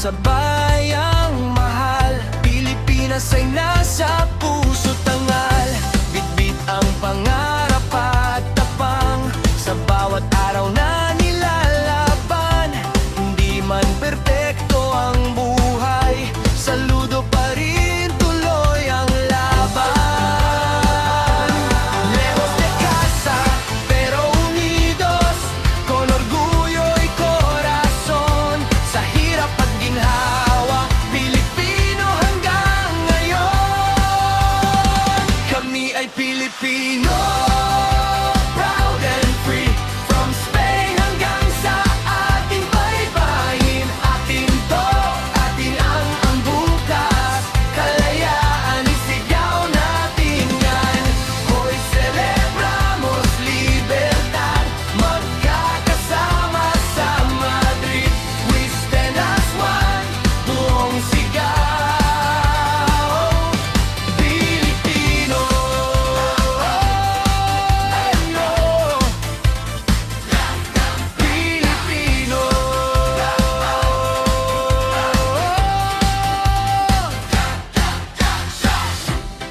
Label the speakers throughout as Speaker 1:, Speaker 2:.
Speaker 1: sa bayang mahal. Pilipinas ay nasa puso't tangal. Bitbit ang pangarap at tapang sa bawat araw na nilalaban. Hindi man perpekto ang buhay, saludo pa rin tuloy ang laban. Lejos de casa, pero unidos, con orgullo y corazón. Sa hirap at ginhawa, Pilipino hanggang ngayon. Kami ay Pilipino, proud and free. From Spain hanggang sa ating baybayin. Atin to, atin ang bukas. Kalayaan, isigaw natin yan. Hoy, celebramos libertad. Magkakasama sa Madrid. We stand as one, buong sigaw. Pilipino, ano? Pilipino.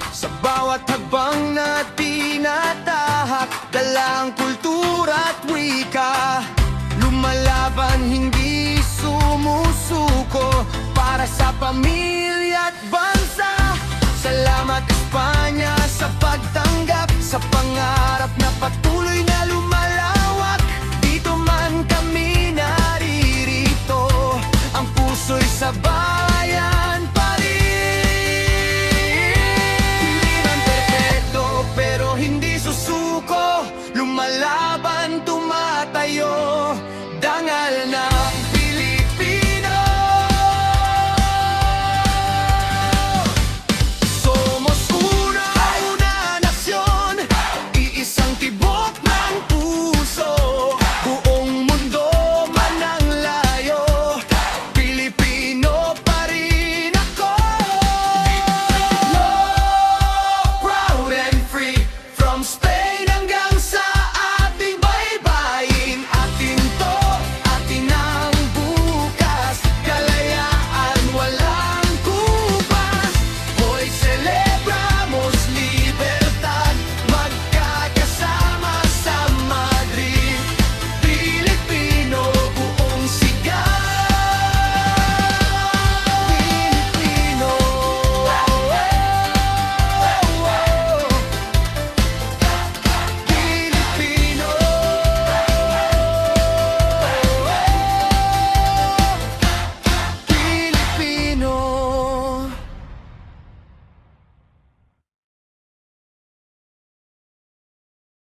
Speaker 1: Sa bawat hagbang na tinatahak, dala ang kultura at wika. Lumalaban, hindi sumusuko, para sa pamilya at bansa. Salamat Espanya sa